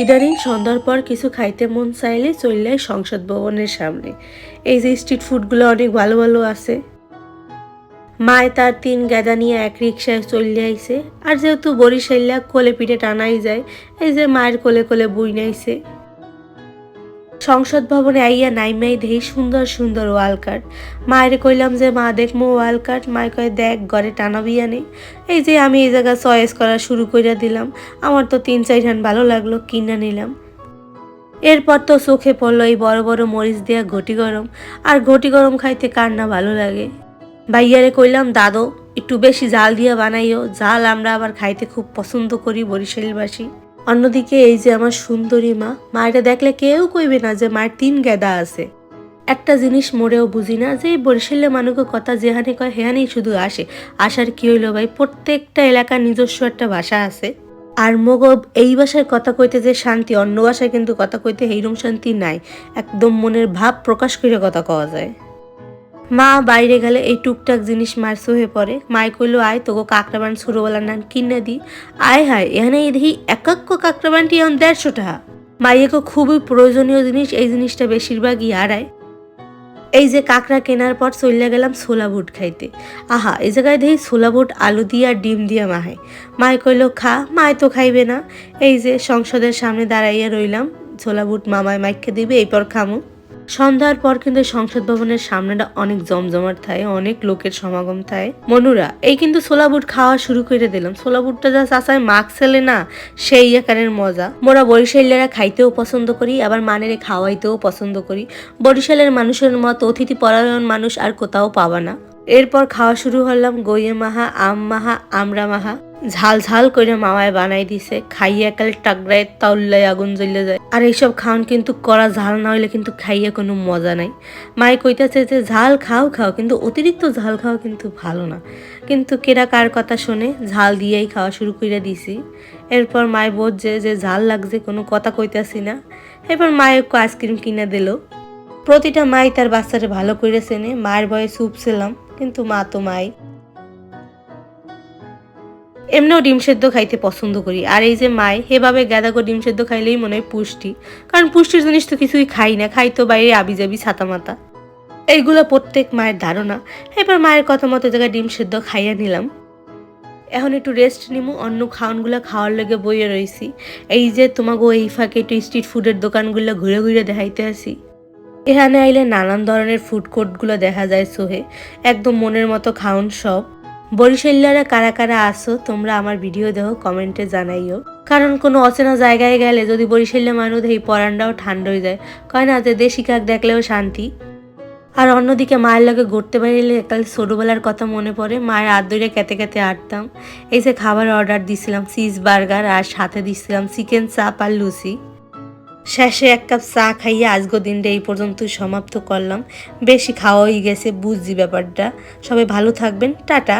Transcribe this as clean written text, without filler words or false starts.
ইদানিং সন্ধ্যার পর কিছু খাইতে মন চাইলে চললে সংসদ ভবনের সামনে। এই যে স্ট্রিট ফুডগুলো অনেক ভালো ভালো আছে। মায় তার ৩ গেদা নিয়ে এক রিক্সায় চলে আইছে। আর যেহেতু বরিশাইলা কোলে পিঠে টানাই যায়, এই যে মায়ের কোলে কোলে বুই নাইছে। সংসদ ভবনে আইয়া নাইমাই দেই সুন্দর সুন্দর ওয়াল কার্ড। মায়ের কইলাম যে মা দেখমো ওয়াল কার্ড। মায় কয় দেখ ঘরে টানাবি আনে। এই যে আমি এই জায়গা চয়েস করা শুরু করে দিলাম। আমার তো ৩-৪ হান ভালো লাগলো, কিনা নিলাম। এরপর তো চোখে পড়লো এই বড় বড় মরিচ দিয়া ঘটি গরম। আর ঘটি গরম খাইতে কার না ভালো লাগে। ভাইয়ারে কইলাম দাদো একটু বেশি জাল দিয়া বানাইও, জাল আমরা আবার খাইতে খুব পছন্দ করি বরিশালবাসী। অন্যদিকে এই যে আমার সুন্দরী মা, মায়েরা দেখলে কেউ কইবে না যে মায়ের ৩ গেদা আছে। একটা জিনিস মোড়েও বুঝি না যে এই বরিশালের মানুষের কথা যেহানে কয় হেহানেই শুধু আসে। আসার কি হইলো ভাই, প্রত্যেকটা এলাকার নিজস্ব একটা ভাষা আছে। আর মগো এই ভাষায় কথা কইতে যে শান্তি, অন্য ভাষায় কিন্তু কথা কইতে এইরকম শান্তি নাই। একদম মনের ভাব প্রকাশ করে কথা কওয়া যায়। মা বাইরে গেলে এই টুকটাক জিনিস মার হয়ে পড়ে। মায় কইলো আয় তোকে কাঁকড়াবান ছোটবেলার নান কিনে দি। আয় হায় এখানে দেখি একাক্ষ কাঁকড়াবানটি এখন ১৫০ টাকা। মাইয়াকে খুবই প্রয়োজনীয় জিনিস, এই জিনিসটা বেশিরভাগই হারায়। এই যে কাঁকড়া কেনার পর চলে গেলাম ছোলা বুট খাইতে। আহা এই জায়গায় দেখি ছোলা বুট আলু দিয়ে আর ডিম দিয়ে মাহাই। মায় কইলো খা, মায় তো খাইবে না। এই যে সংসদের সামনে দাঁড়াইয়া রইলাম, ছোলা বুট মামায় মাইকে দিবে এরপর খামু। সন্ধ্যার পর কিন্তু সংসদ ভবনের সামনেটা অনেক জমজমাট থাকে, অনেক লোকের সমাগম থাকে। মনুরা এই কিন্তু ছোলা বুট খাওয়া শুরু করে দিলাম। ছোলা বুটটা যা চাচায় মাখ ছেলে না, সেই একারের মজা। মোরা বরিশালেরা খাইতেও পছন্দ করি, আবার মানেরে খাওয়াইতেও পছন্দ করি। বরিশালের মানুষের মতো অতিথি পরায়ণ মানুষ আর কোথাও পাবা না। এরপর খাওয়া শুরু হলাম গইয়ে মাহা, আম মাহা, আমড়া মাহা। ঝাল ঝাল করে মামায় বানাই দিছে, খাইয়ে একালে টাকরায় তাউল্লায় আগুন জ্বলে যায়। আর এইসব খাওয়ান কিন্তু করা ঝাল না হইলে কিন্তু খাইয়ে কোনো মজা নাই। মায়ে কইতাছে যে ঝাল খাও খাও, কিন্তু অতিরিক্ত ঝাল খাওয়া কিন্তু ভালো না। কিন্তু কেরা কার কথা শুনে ঝাল দিয়েই খাওয়া শুরু করে দিছি। এরপর মায় বোঝে যে ঝাল লাগছে, কোনো কথা কইতাছি না। এরপর মায়ে একটু আইসক্রিম কিনে দিল। প্রতিটা মাই তার বাচ্চাটা ভালো করে চেনে। মায়ের ভয়ে চুপ ছিলাম, কিন্তু মা তো মাই। এমনিও ডিম সেদ্ধ খাইতে পছন্দ করি। আর এই যে মায় এভাবে গাদা করে ডিম সেদ্ধ খাইলেই মনে হয় পুষ্টি। কারণ পুষ্টির জিনিস তো কিছুই খাই না, খাই তো বাইরে আবিজাবি ছাতা মাতা। এইগুলো প্রত্যেক মায়ের ধারণা। এবার মায়ের কথা মতো জায়গায় ডিম সেদ্ধ খাইয়া নিলাম। এখন একটু রেস্ট নিমু, অন্য খাওয়ানগুলো খাওয়ার লেগে বইয়ে রয়েছি। এই যে তোমাকে এই ফাঁকে একটু স্ট্রিট ফুডের দোকানগুলো ঘুরে ঘুরে দেখাইতে আসি। এখানে আইলে নানান ধরনের ফুড কোর্টগুলো দেখা যায় সোহে, একদম মনের মতো খাওন সব। বরিশালিয়ারা কারা কারা আসো তোমরা আমার ভিডিও দেখো, কমেন্টে জানাইও। কারণ কোনো অচেনা জায়গায় গেলে যদি বরিশালিয়া মানুষ এই পরানটাও ঠান্ডা হয়ে যায়। কয় না যে দেশি কাক দেখলেও শান্তি। আর অন্যদিকে মায়ের লগে ঘুরতে বেরিয়ে কাল ছোটবেলার কথা মনে পড়ে। মায়ের হাত ধরে কেতে কেতে আটতাম। এই যে খাবার অর্ডার দিছিলাম চিজ বার্গার, আর সাথে দিছিলাম চিকেন চাপ আর লুচি। শেষে এক কাপ চা খাইয়ে আজগো দিনটা এই পর্যন্তই সমাপ্ত করলাম। বেশি খাওয়া হয়ে গেছে, বুঝছি ব্যাপারটা। সবাই ভালো থাকবেন, টাটা।